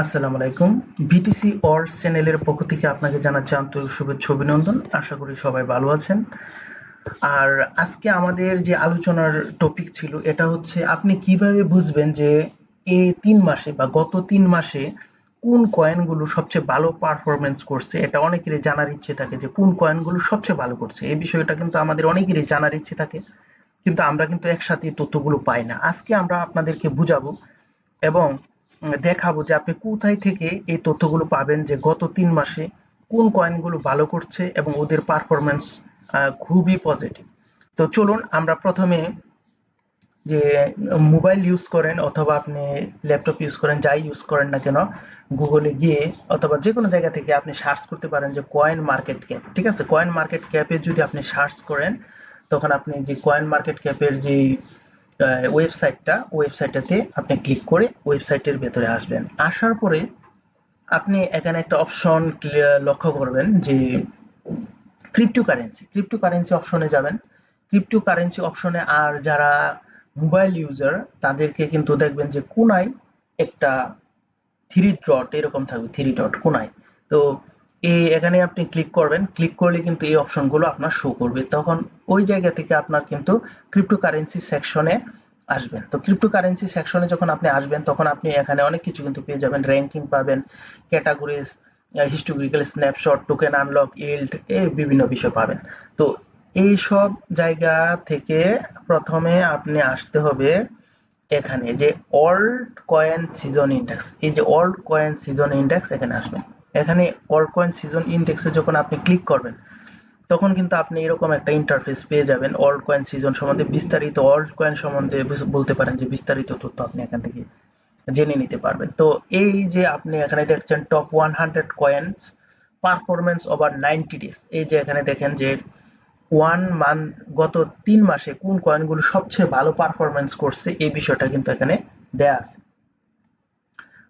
আসসালামু আলাইকুম। BTC world চ্যানেলের পক্ষ থেকে আপনাকে জানাচ্ছি আন্তরিক শুভেচ্ছা অভিনন্দন। আশা করি সবাই ভালো আছেন। আর আজকে আমাদের যে আলোচনার টপিক ছিল এটা হচ্ছে আপনি কিভাবে বুঝবেন যে এই ৩ মাসে বা গত ৩ মাসে কোন কয়েনগুলো সবচেয়ে ভালো পারফরম্যান্স করছে। এটা অনেকেরই জানার ইচ্ছে থাকে যে কোন কয়েনগুলো সবচেয়ে ভালো করছে। এই বিষয়টা কিন্তু আমাদের অনেকেরই জানার ইচ্ছে থাকে। কিন্তু আমরা কিন্তু একসাথে তথ্যগুলো পাই না। আজকে আমরা আপনাদেরকে বুঝাবো এবং দেখাবো যে আপনি কোথায় থেকে এই তথ্যগুলো পাবেন যে গত ৩ মাসে কোন কয়েনগুলো ভালো করছে এবং ওদের পারফরম্যান্স খুবই পজিটিভ। তো চলুন আমরা প্রথমে যে মোবাইল ইউজ করেন অথবা আপনি ল্যাপটপ ইউজ করেন, যাই ইউজ করেন না কেন, গুগলে গিয়ে অথবা যে কোনো জায়গা থেকে আপনি সার্চ করতে পারেন যে কয়েন মার্কেট ক্যাপ। ঠিক আছে, কয়েন মার্কেট ক্যাপে যদি আপনি সার্চ করেন তখন আপনি যে কয়েন মার্কেট ক্যাপের যে ওয়েবসাইটটাতে আপনি ক্লিক করে ওয়েবসাইটের ভেতরে আসবেন। আসার পরে আপনি এখানে একটা অপশন লক্ষ্য করবেন যে ক্রিপ্টোকারেন্সি অপশনে যাবেন। ক্রিপ্টোকারেন্সি অপশনে আর যারা মোবাইল ইউজার তাদেরকে কিন্তু দেখবেন যে কোনায় একটা থ্রি ডট এরকম থাকবে, থ্রি ডট কোনায়। তো এখানে আপনি ক্লিক করবেন, ক্লিক করলে কিন্তু এই অপশনগুলো আপনার শো করবে। তখন ওই জায়গা থেকে আপনার কিন্তু ক্রিপ্টোকারেন্সি সেকশনে আসবেন। তো ক্রিপ্টোকারেন্সি সেকশনে যখন আপনি আসবেন তখন আপনি এখানে অনেক কিছু কিন্তু পেয়ে যাবেন, র্যাঙ্কিং পাবেন, categories, historical snapshot, token unlock, yield, এই বিভিন্ন বিষয় পাবেন। তো এই সব জায়গা থেকে প্রথমে আপনি আসতে হবে এখানে যে অল্ট কয়েন সিজন ইন্ডেক্স, এই যে অল্ট কয়েন সিজন ইন্ডেক্স, এখানে আসবেন। এখানে অল্ট কয়েন সিজন ইন্ডেক্সে যখন আপনি ক্লিক করবেন তখন কিন্তু আপনি এরকম একটা ইন্টারফেস পেয়ে যাবেন। অল্ট কয়েন সিজন সম্বন্ধে বিস্তারিত, অল্ট কয়েন সম্বন্ধে বলতে পারেন যে বিস্তারিত তথ্য আপনি এখান থেকে জেনে নিতে পারবেন। তো এই যে আপনি এখানে দেখছেন top 100 coins performance over 90 days, এই যে এখানে দেখেন যে ওয়ান মান্থ, গত ৩ মাসে কোন কয়েনগুলো সবচেয়ে ভালো পারফরমেন্স করছে এই বিষয়টা কিন্তু এখানে দেয়া আছে।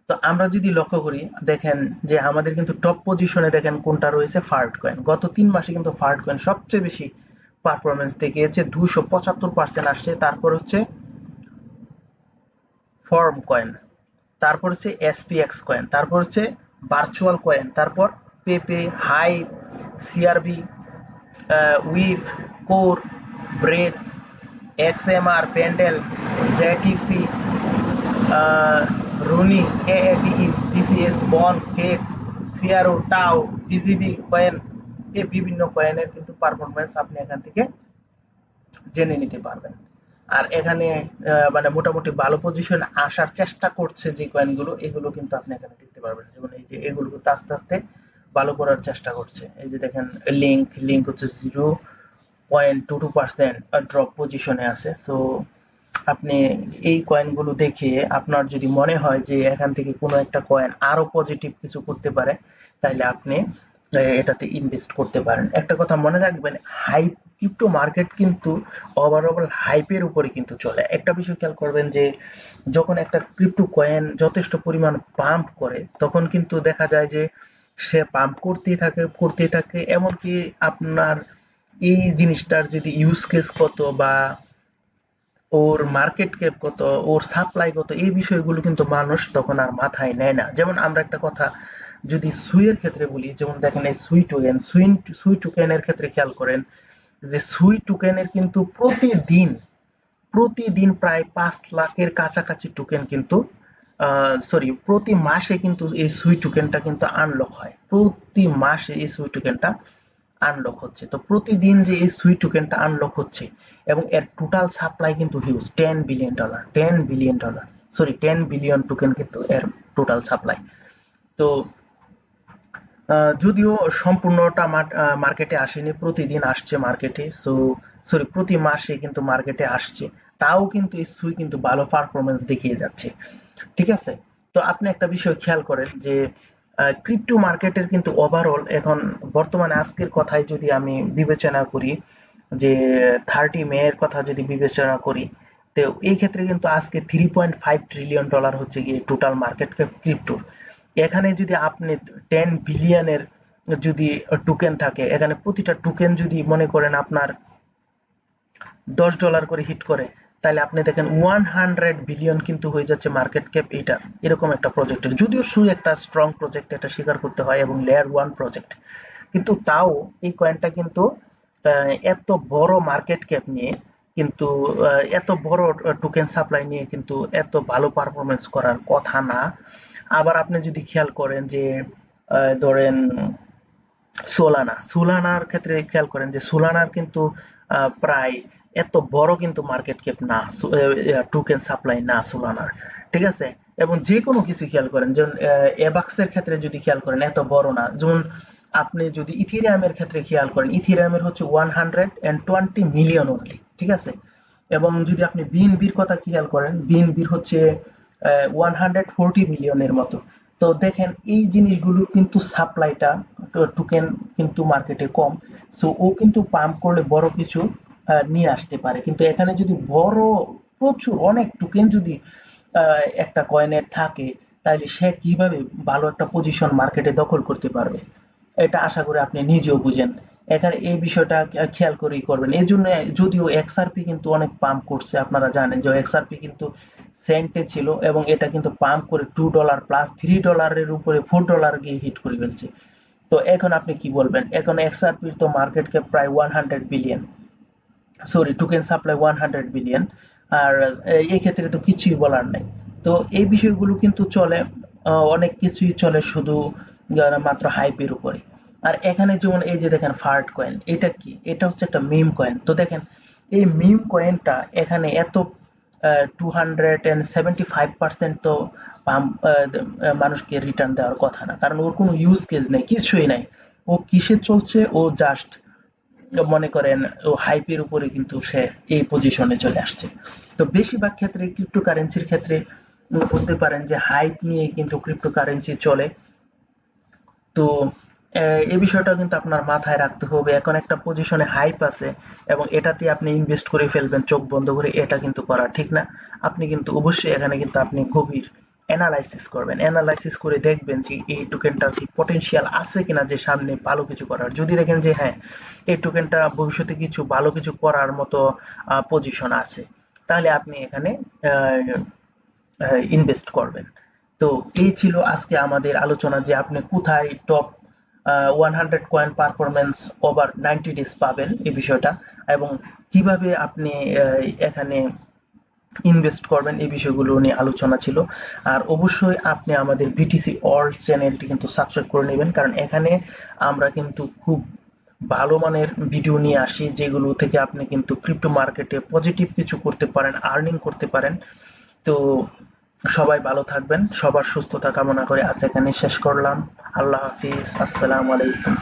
তো আমরা যদি লক্ষ্য করি দেখেন যে আমাদের কিন্তু টপ পজিশনে দেখেন কোনটা রয়েছে, ফার্ট কয়েন। গত ৩ মাসে কিন্তু ফার্ট কয়েন সবচেয়ে বেশি পারফরমেন্স দেখিয়েছে, 275% আসছে। তারপর হচ্ছে ফর্ম কয়েন, তারপর হচ্ছে এসপিএক্স কয়েন, তারপর হচ্ছে ভার্চুয়াল কয়েন, তারপর পেপে, হাই, সিআরবি, উইভ, core, bread, XMR, Pendle, JTC, রুনি, এএবিই, টিসিএস, বন, ফেক, সিআরও, টাও, বিজিবি কয়েন, এই বিভিন্ন কয়েনের কিন্তু পারফরমেন্স আপনি এখান থেকে জেনে নিতে পারবেন। আর এখানে মানে মোটামুটি ভালো পজিশন আসার চেষ্টা করছে যে কয়েনগুলো, এগুলো কিন্তু আপনি এখানে দেখতে পারবেন। যেমন এই যে এগুলো কিন্তু আস্তে আস্তে ভালো করার চেষ্টা করছে। এই যে দেখেন লিঙ্ক হচ্ছে 0.22% ড্রপ পজিশনে আছে। সো আপনি এই কয়েনগুলো দেখে আপনার যদি মনে হয় যে এখান থেকে কোনো একটা কয়েন আরো পজিটিভ কিছু করতে পারে, তাহলে আপনি এটাতে ইনভেস্ট করতে পারেন। একটা কথা মনে রাখবেন, হাইপ, ক্রিপ্টো মার্কেট কিন্তু ওভারঅল হাইপের উপরে কিন্তু চলে। একটা বিষয় খেয়াল করবেন যে যখন একটা ক্রিপ্টো কয়েন যথেষ্ট পরিমাণ পাম্প করে তখন কিন্তু দেখা যায় যে সে পাম্প করতেই থাকে, এমনকি আপনার এই জিনিসটার যদি ইউজ কেস কত বা ওর মার্কেট ক্যাপ কত, ওর সাপ্লাই কত, এই বিষয়গুলো কিন্তু মানুষ তখন আর মাথায় নেয় না। যেমন আমরা একটা কথা যদি সুইয়ের ক্ষেত্রে বলি, যেমন দেখেন এই সুই টোকেনের ক্ষেত্রে খেয়াল করেন যে সুই টোকেনের কিন্তু প্রতিদিন প্রায় 5 লাখের কাছাকাছি টোকেন কিন্তু প্রতি মাসে কিন্তু এই সুই টোকেনটা কিন্তু আনলক হয়। প্রতি মাসে এই সুই টোকেনটা আনলক হচ্ছে। তো প্রতিদিন যে এই সুই টোকেনটা আনলক হচ্ছে এবং এর টোটাল সাপ্লাই কিন্তু হিউজ, $10 বিলিয়ন টোকেন কিন্তু এর টোটাল সাপ্লাই। তো যদিও সম্পূর্ণটা মার্কেটে আসেনি, প্রতিদিন আসছে মার্কেটে। প্রতি মাসে কিন্তু মার্কেটে আসছে। তাও কিন্তু এই সুই কিন্তু ভালো পারফরমেন্স দেখিয়ে যাচ্ছে। ঠিক আছে? তো আপনি একটা বিষয় খেয়াল করেন যে ক্রিপ্টো মার্কেটের কিন্তু ওভারঅল এখন বর্তমানে আজকের কথাই যদি আমি বিবেচনা করি, যে 30 মে এর কথা যদি বিবেচনা করি, তো এই ক্ষেত্রে কিন্তু আজকে $3.5 ট্রিলিয়ন হচ্ছে গিয়ে টোটাল মার্কেট ক্যাপ ক্রিপ্টোর। এখানে যদি আপনি 10 বিলিয়নের যদি টোকেন থাকে, এখানে প্রতিটা টোকেন যদি মনে করেন আপনার $10 করে হিট করে, তাহলে আপনি দেখেন 100 বিলিয়ন কিন্তু হয়ে যাচ্ছে মার্কেট ক্যাপ এটা, এরকম একটা প্রজেক্টের। যদিও শুধু একটা স্ট্রং প্রজেক্ট, এটা স্বীকার করতে হয়, এবং লেয়ার 1 প্রজেক্ট, কিন্তু তাও এই কয়েনটা কিন্তু এত বড় মার্কেট ক্যাপ নিয়ে কিন্তু এত বড় টোকেন সাপ্লাই নিয়ে কিন্তু এত ভালো পারফরমেন্স করার কথা না। আবার আপনি যদি খেয়াল করেন যে ধরেন সোলানার ক্ষেত্রে খেয়াল করেন যে সোলানার কিন্তু প্রায় এত বড় কিন্তু মার্কেট ক্যাপ না, টোকেন সাপ্লাই না সোলানার, ঠিক আছে। এবং যে কোনো কিছু খেয়াল করেন, যেমন এবাক্সের ক্ষেত্রে যদি খেয়াল করেন এত বড় না। যেমন আপনি যদি ইথিরিয়ামের ক্ষেত্রে খেয়াল করেন, ইথিরিয়ামের হচ্ছে 120 মিলিয়ন অনলি, ঠিক আছে। এবং যদি আপনি বিএনবির কথা খেয়াল করেন, বিএনবির হচ্ছে 140 মিলিয়নের মতো। তো দেখেন এই জিনিসগুলোর কিন্তু সাপ্লাইটা, টোকেন কিন্তু মার্কেটে কম। সো ও কিন্তু পাম্প করলে বড় কিছু নিয়ে আসতে পারে, কিন্তু এখানে যদি বড় প্রচুর অনেক টোকেন যদি একটা কয়েনের থাকে, তাহলে সে কিভাবে ভালো একটা পজিশন মার্কেটে দখল করতে পারবে, এটা আশা করি আপনি নিজেও বুঝেন। এখানে এই বিষয়টা খেয়াল করেই করবেন। এই জন্য যদিও এক্সআরপি কিন্তু অনেক পাম্প করছে, আপনারা জানেন যে এক্সআরপি কিন্তু সেন্টে ছিল, এবং এটা কিন্তু পাম্প করে $2 প্লাস $3 উপরে $4 গিয়ে হিট করে ফেলছে। তো এখন আপনি কি বলবেন? এখন এক্সআরপির তো মার্কেট ক্যাপ প্রায় 100 billion, sorry token supply 100 billion. আর এই ক্ষেত্রে তো কিছুই বলার নাই। তো এই বিষয়গুলো কিন্তু চলে, অনেক কিছুই চলে শুধু মাত্র হাইপের উপরে। আর এখানে যেমন এই যে দেখেন ফার্ট কয়েন, এটা কি? এটা হচ্ছে একটা মিম কয়েন। তো দেখেন এই মিম কয়েনটা এখানে এত 275% তো মানুষকে রিটার্ন দেওয়ার কথা না, কারণ ওর কোনো ইউজ কেস নেই, কিছুই নাই। ও কিসে চলছে? ও জাস্ট মনে করেন ও হাইপের উপরে কিন্তু সে এই পজিশনে চলে আসছে। তো বেশিরভাগ ক্ষেত্রে ক্রিপ্টোকারেন্সির ক্ষেত্রে বলতে পারেন যে হাইপ নিয়ে কিন্তু ক্রিপ্টোকারেন্সি চলে। তো এই বিষয়টা কিন্তু আপনার মাথায় রাখতে হবে। এখন একটা পজিশনে হাইপ আছে এবং এটাতে আপনি ইনভেস্ট করে ফেলবেন চোখ বন্ধ করে, এটা কিন্তু করা ঠিক না। আপনি কিন্তু অবশ্যই এখানে কিন্তু আপনি গভীর অ্যানালাইসিস করবেন, অ্যানালাইসিস করে দেখবেন যে এই টোকেনটার কি পটেনশিয়াল আছে কিনা যে সামনে ভালো কিছু করার। যদি দেখেন যে হ্যাঁ, এই টোকেনটা ভবিষ্যতে কিছু ভালো কিছু করার মতো পজিশন আছে, তাহলে আপনি এখানে ইনভেস্ট করবেন। তো এই ছিল আজকে আমাদের আলোচনা, যে আপনি কোথায় top 100 coin performance over 90 days পাবেন এই বিষয়টা, এবং কিভাবে আপনি এখানে ইনভেস্ট করবেন, এই বিষয়গুলো নিয়ে আলোচনা ছিল। আর অবশ্যই আপনি আমাদের বিটিসি অল্ট চ্যানেলটি কিন্তু সাবস্ক্রাইব করে নেবেন, কারণ এখানে আমরা কিন্তু খুব ভালো মানের ভিডিও নিয়ে আসি, যেগুলো থেকে আপনি কিন্তু ক্রিপ্টো মার্কেটে পজিটিভ কিছু করতে পারেন, আর্নিং করতে পারেন। তো সবাই ভালো থাকবেন, সবার সুস্থতা কামনা করে আজ এখানে শেষ করলাম। আল্লাহ হাফিজ, আসসালামু আলাইকুম।